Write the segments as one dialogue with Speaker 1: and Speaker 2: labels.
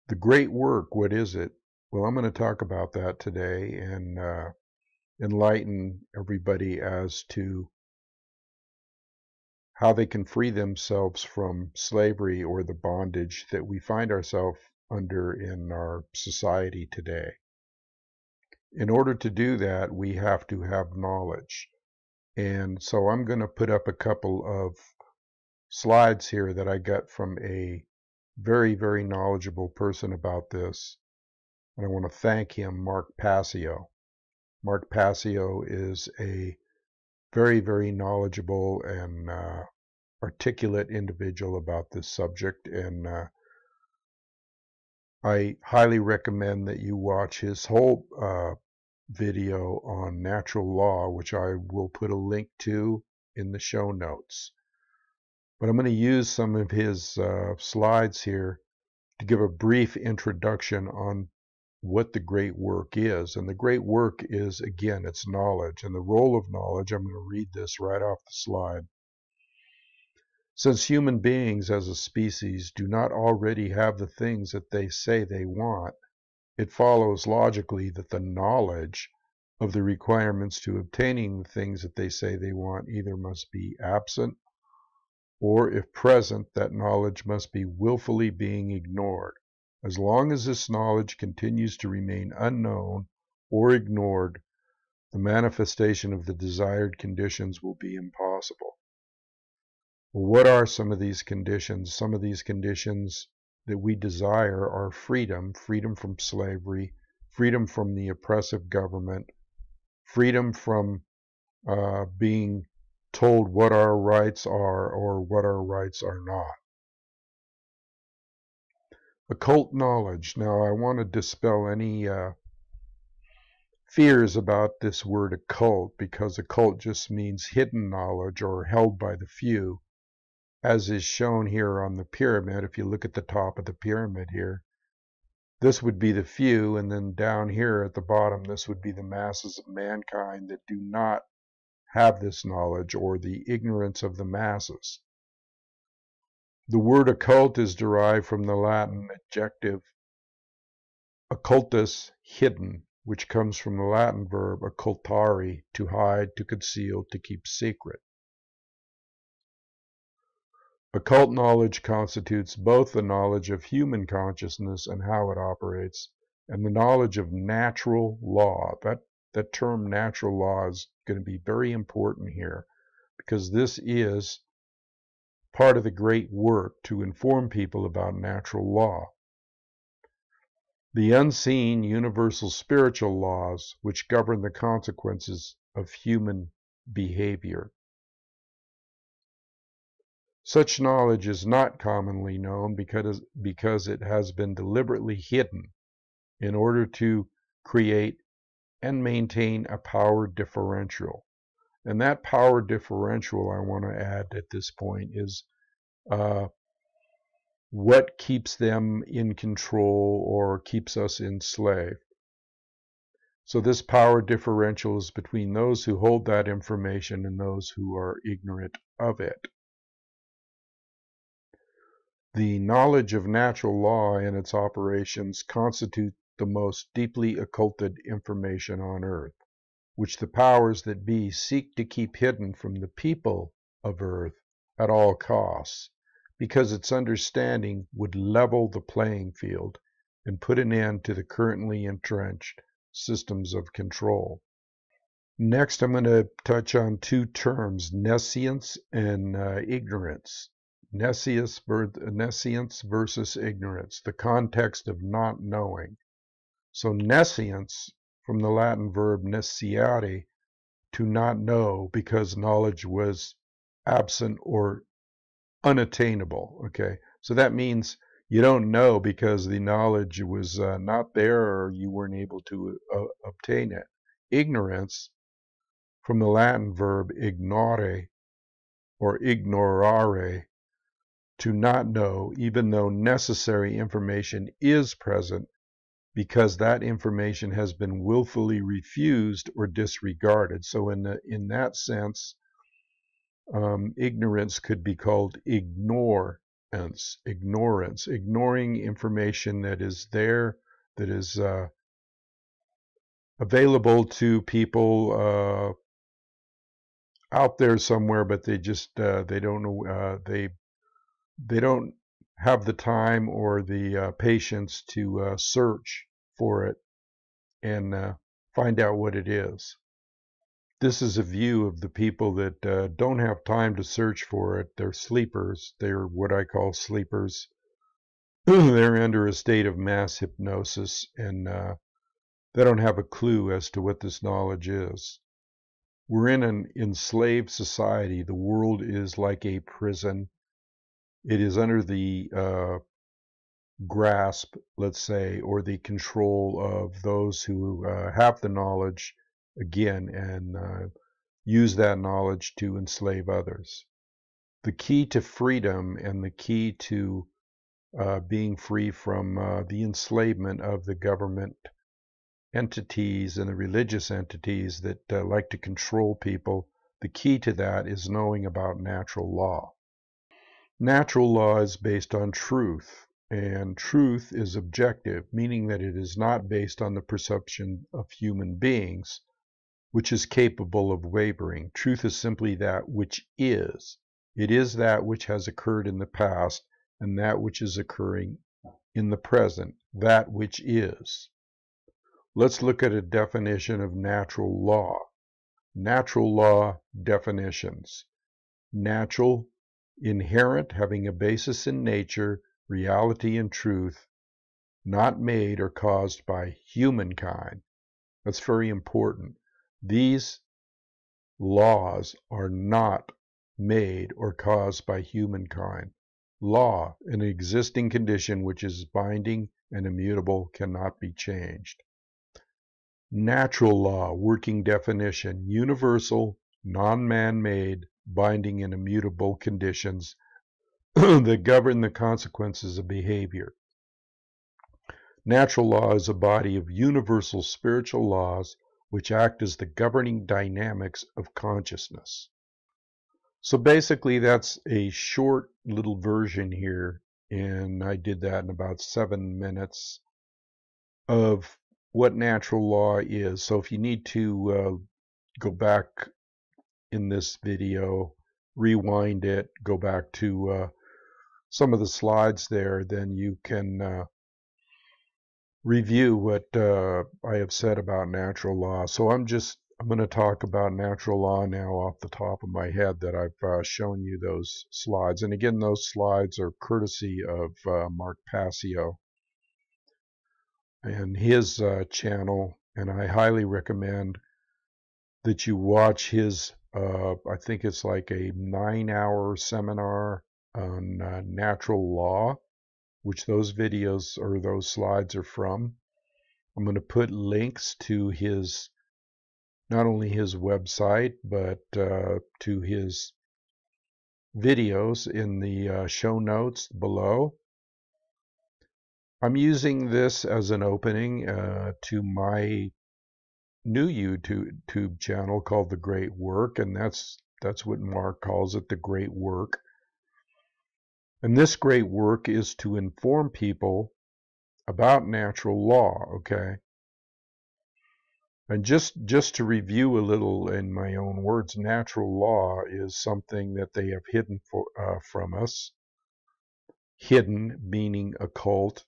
Speaker 1: The great work, what is it? Well, I'm going to talk about that today and enlighten everybody as to how they can free themselves from slavery or the bondage that we find ourselves under in our society today. In order to do that, we have to have knowledge. And so I'm going to put up a couple of slides here that I got from a very, very knowledgeable person about this. And I want to thank him, Mark Passio. Mark Passio is a very, very knowledgeable and articulate individual about this subject, and I highly recommend that you watch his whole video on natural law, which I will put a link to in the show notes. But I'm going to use some of his slides here to give a brief introduction on what the great work is. And the great work is, again, it's knowledge. And the role of knowledge, I'm going to read this right off the slide. Since human beings as a species do not already have the things that they say they want, it follows logically that the knowledge of the requirements to obtaining the things that they say they want either must be absent, or if present, that knowledge must be willfully being ignored. As long as this knowledge continues to remain unknown or ignored, the manifestation of the desired conditions will be impossible. Well, what are some of these conditions? Some of these conditions that we desire are freedom, freedom from slavery, freedom from the oppressive government, freedom from being told what our rights are or what our rights are not. Occult knowledge. Now, I want to dispel any fears about this word occult, because occult just means hidden knowledge or held by the few, as is shown here on the pyramid. If you look at the top of the pyramid here, this would be the few, and then down here at the bottom, this would be the masses of mankind that do not have this knowledge, or the ignorance of the masses. The word occult is derived from the Latin adjective occultus, hidden, which comes from the Latin verb occultare, to hide, to conceal, to keep secret. Occult knowledge constitutes both the knowledge of human consciousness and how it operates, and the knowledge of natural law. That term natural law is going to be very important here, because this is part of the great work to inform people about natural law. The unseen universal spiritual laws which govern the consequences of human behavior. Such knowledge is not commonly known because it has been deliberately hidden in order to create and maintain a power differential. And that power differential, I want to add at this point, is what keeps them in control or keeps us enslaved. So this power differential is between those who hold that information and those who are ignorant of it. The knowledge of natural law and its operations constitute the most deeply occulted information on earth, which the powers that be seek to keep hidden from the people of earth at all costs, because its understanding would level the playing field and put an end to the currently entrenched systems of control. Next, I'm going to touch on two terms, nescience and ignorance. Nescience versus ignorance, the context of not knowing. So nescience, from the Latin verb nesciare, to not know, because knowledge was absent or unattainable. Okay, so that means you don't know because the knowledge was not there, or you weren't able to obtain it. Ignorance, from the Latin verb ignore or ignorare, to not know, even though necessary information is present, because that information has been willfully refused or disregarded. So in that sense, ignorance could be called ignore ignorance, ignoring information that is there, that is available to people out there somewhere, but they just they don't know, they don't have the time or the patience to search for it and find out what it is. This is a view of the people that don't have time to search for it. They're sleepers. They're what I call sleepers. They're under a state of mass hypnosis, and they don't have a clue as to what this knowledge is. We're in an enslaved society. The world is like a prison. It is under the grasp, let's say, or the control of those who have the knowledge, again, and use that knowledge to enslave others. The key to freedom and the key to being free from the enslavement of the government entities and the religious entities that like to control people, the key to that is knowing about natural law. Natural law is based on truth, and truth is objective, meaning that it is not based on the perception of human beings, which is capable of wavering. Truth is simply that which is. It is that which has occurred in the past and that which is occurring in the present, that which is. Let's look at a definition of natural law. Natural law definitions. Natural, inherent, having a basis in nature, reality, and truth, not made or caused by humankind. That's very important. These laws are not made or caused by humankind. Law, an existing condition which is binding and immutable, cannot be changed. Natural law, working definition, universal, non-man-made, binding and immutable conditions that govern the consequences of behavior. Natural law is a body of universal spiritual laws which act as the governing dynamics of consciousness. So basically that's a short little version here, and I did that in about 7 minutes, of what natural law is. So if you need to go back in this video, rewind it, go back to some of the slides there, then you can review what I have said about natural law. So I'm going to talk about natural law now off the top of my head that I've shown you those slides. And again, those slides are courtesy of Mark Passio and his channel, and I highly recommend that you watch his I think it's like a 9-hour seminar on natural law, which those videos or those slides are from. I'm going to put links to his, not only his website, but to his videos in the show notes below. I'm using this as an opening to my new YouTube channel called The Great Work, and that's what Mark calls it, the Great Work. And this great work is to inform people about natural law, okay? And just to review a little in my own words, natural law is something that they have hidden from us. Hidden meaning occult.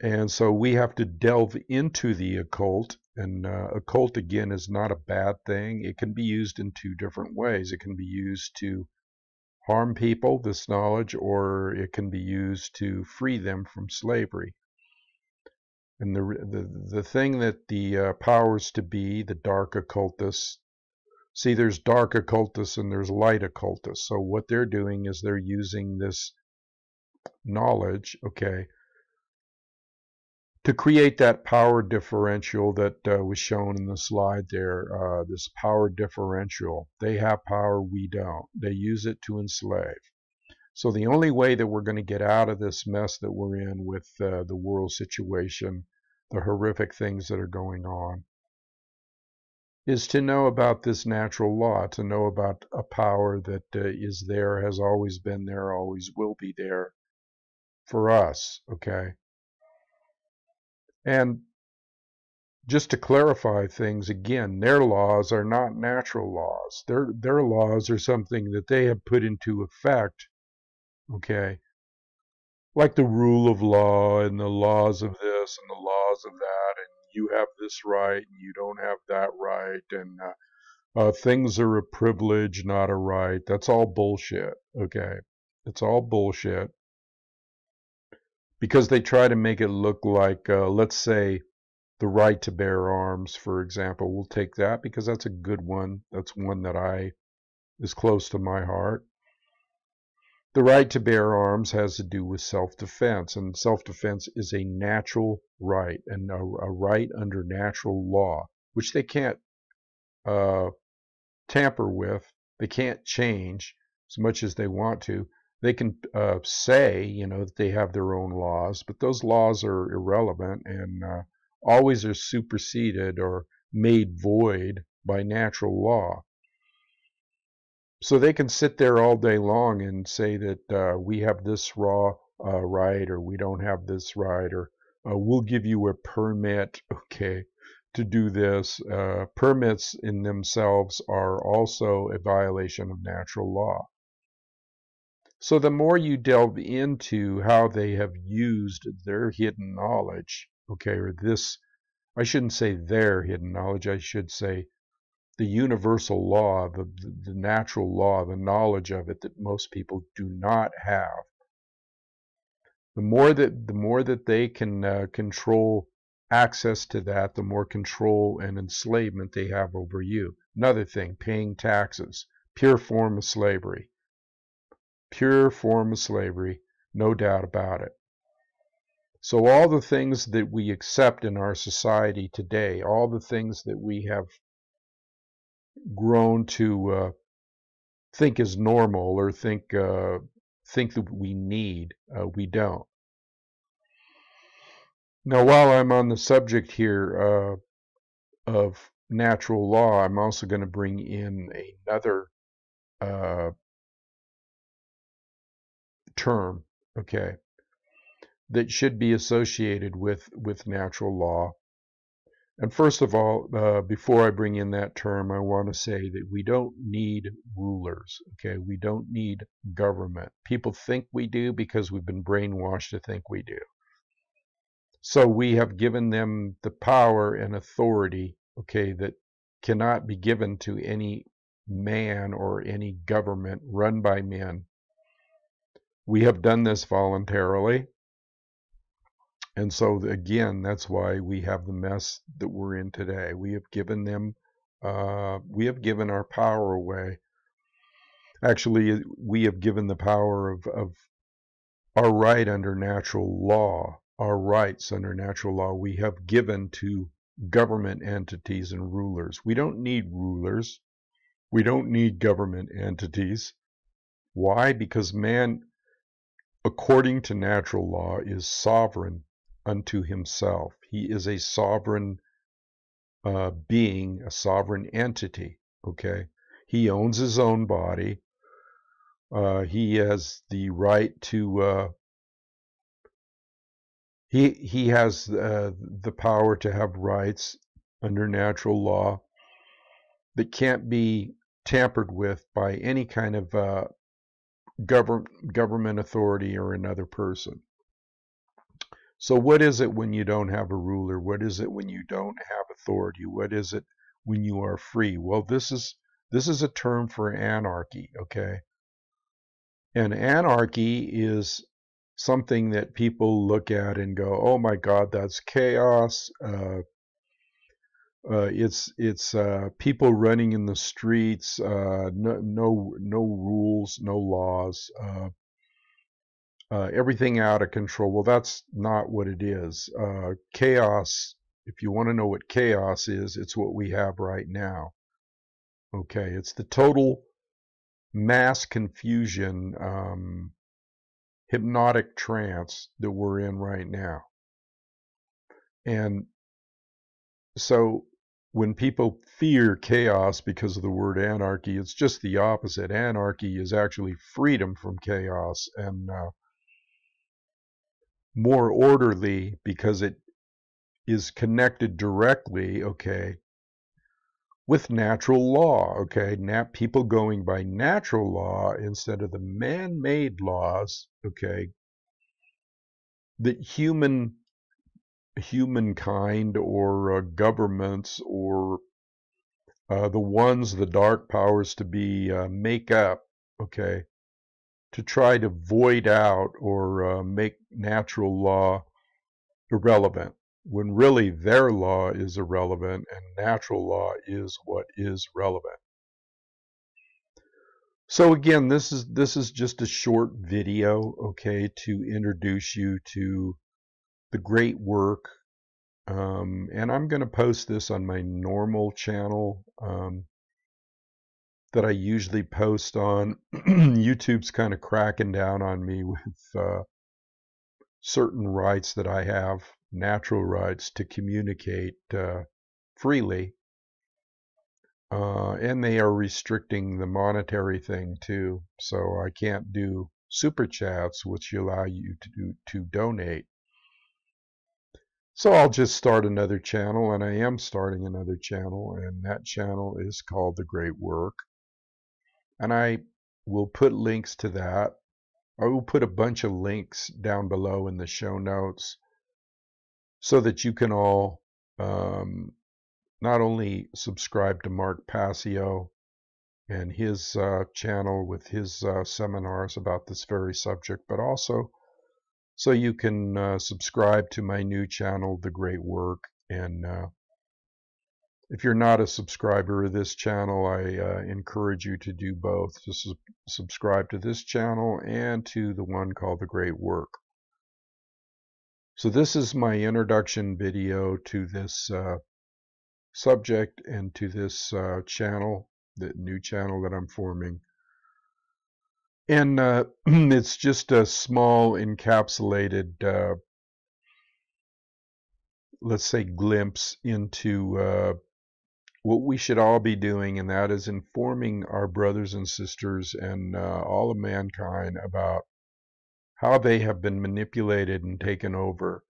Speaker 1: And so we have to delve into the occult. And occult, again, is not a bad thing. It can be used in 2 different ways. It can be used to harm people, this knowledge, or it can be used to free them from slavery. And the thing that the powers to be, the dark occultists, see, there's dark occultists and there's light occultists. So what they're doing is they're using this knowledge, okay, to create that power differential that was shown in the slide there, this power differential. They have power, we don't. They use it to enslave. So the only way that we're going to get out of this mess that we're in with the world situation, the horrific things that are going on, is to know about this natural law, to know about a power that is there, has always been there, always will be there for us, okay? And just to clarify things again, their laws are not natural laws. Their laws are something that they have put into effect, okay? Like the rule of law and the laws of this and the laws of that, and you have this right and you don't have that right, and things are a privilege, not a right. That's all bullshit, okay? It's all bullshit because they try to make it look like, let's say, the right to bear arms, for example. We'll take that because that's a good one. That's one that is close to my heart. The right to bear arms has to do with self-defense, and self-defense is a natural right, and a right under natural law, which they can't tamper with. They can't change as much as they want to. They can say, that they have their own laws, but those laws are irrelevant and always are superseded or made void by natural law. So they can sit there all day long and say that we have this right, or we don't have this right, or we'll give you a permit, okay, to do this. Permits in themselves are also a violation of natural law. So the more you delve into how they have used their hidden knowledge, okay, or this, I shouldn't say their hidden knowledge, I should say the universal law, the natural law, the knowledge of it that most people do not have. The more that they can control access to that, the more control and enslavement they have over you. Another thing, paying taxes, pure form of slavery. Pure form of slavery, no doubt about it. So all the things that we accept in our society today, all the things that we have grown to think is normal or think that we need, we don't. Now, while I'm on the subject here of natural law, I'm also going to bring in another term, okay, that should be associated with natural law. And first of all, before I bring in that term, I want to say that we don't need rulers, okay? We don't need government. People think we do because we've been brainwashed to think we do. So we have given them the power and authority, okay, that cannot be given to any man or any government run by men. We have done this voluntarily. And so, again, that's why we have the mess that we're in today. We have given them, we have given our power away. Actually, we have given the power of our right under natural law, our rights under natural law, we have given to government entities and rulers. We don't need rulers. We don't need government entities. Why? Because man, according to natural law, is sovereign unto himself. He is a sovereign being, a sovereign entity, okay? He owns his own body. He has the right to, he has the power to have rights under natural law that can't be tampered with by any kind of government authority or another person. So what is it when you don't have a ruler? What is it when you don't have authority? What is it when you are free? Well, this is a term for anarchy, okay? And anarchy is something that people look at and go, "Oh my God, that's chaos." It's people running in the streets, no rules, no laws. Everything out of control. Well, that's not what it is. Chaos, if you want to know what chaos is, it's what we have right now. Okay, it's the total mass confusion, hypnotic trance that we're in right now. And so when people fear chaos because of the word anarchy, it's just the opposite. Anarchy is actually freedom from chaos, and more orderly because it is connected directly, okay, with natural law, okay, people going by natural law instead of the man-made laws, okay, that humankind or governments or the dark powers to be make up, okay, to try to void out or make natural law irrelevant, when really their law is irrelevant and natural law is what is relevant. So again, this is just a short video, okay, to introduce you to the great work. And I'm going to post this on my normal channel that I usually post on. YouTube's kind of cracking down on me with certain rights that I have, natural rights to communicate freely. And they are restricting the monetary thing too. So I can't do super chats, which allow you to donate. So I'll just start another channel, and I am starting another channel, and that channel is called The Great Work. And I will put links to that. I will put a bunch of links down below in the show notes so that you can all not only subscribe to Mark Passio and his channel with his seminars about this very subject, but also so you can subscribe to my new channel, The Great Work. And if you're not a subscriber of this channel, I encourage you to do both. Just subscribe to this channel and to the one called The Great Work. So this is my introduction video to this subject and to this channel, the new channel that I'm forming. And it's just a small encapsulated, let's say, glimpse into what we should all be doing, and that is informing our brothers and sisters and all of mankind about how they have been manipulated and taken over,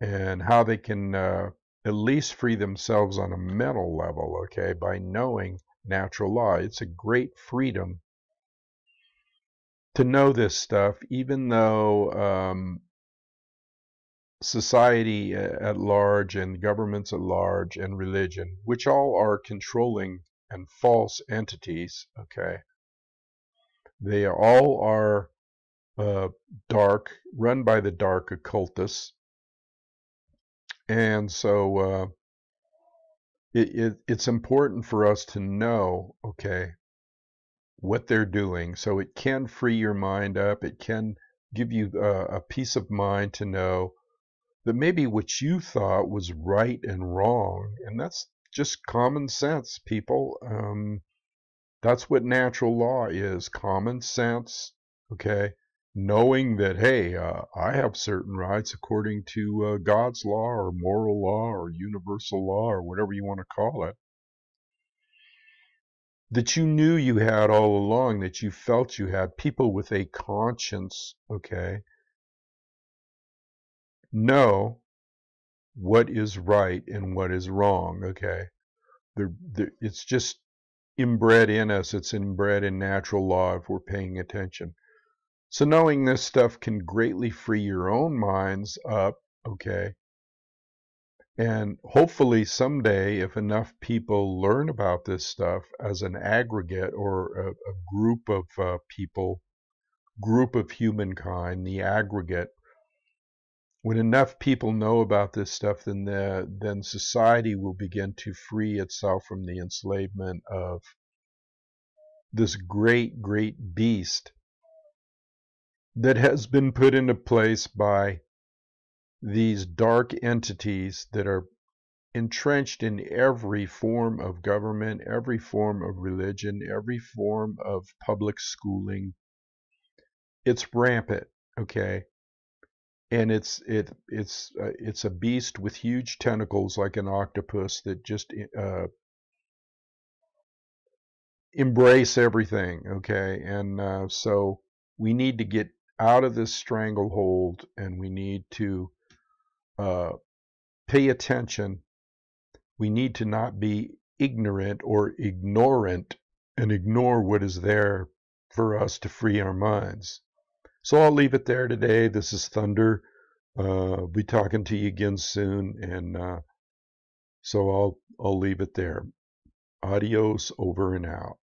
Speaker 1: and how they can at least free themselves on a mental level, okay, by knowing natural law. It's a great freedom to know this stuff, even though society at large and governments at large and religion, which all are controlling and false entities, okay, they all are dark, run by the dark occultists. And so it's important for us to know, okay, what they're doing, so it can free your mind up. It can give you a peace of mind to know that maybe what you thought was right and wrong, and that's just common sense, people. That's what natural law is, common sense, okay? Knowing that, hey, I have certain rights according to God's law or moral law or universal law or whatever you want to call it, that you knew you had all along, that you felt you had. People with a conscience, okay, know what is right and what is wrong, okay? It's just inbred in us. It's inbred in natural law if we're paying attention. So knowing this stuff can greatly free your own minds up, okay? And hopefully someday, if enough people learn about this stuff as an aggregate or a group of people, group of humankind, the aggregate, when enough people know about this stuff, then society will begin to free itself from the enslavement of this great, great beast that has been put into place by these dark entities that are entrenched in every form of government, every form of religion, every form of public schooling. It's rampant, okay? and it's a beast with huge tentacles like an octopus that just embrace everything. Okay, and so we need to get out of this stranglehold, and we need to uh, pay attention. We need to not be ignorant or ignorant and ignore what is there for us to free our minds. So I'll leave it there today. This is Thunder. I'll be talking to you again soon, and so I'll leave it there. Adios, over and out.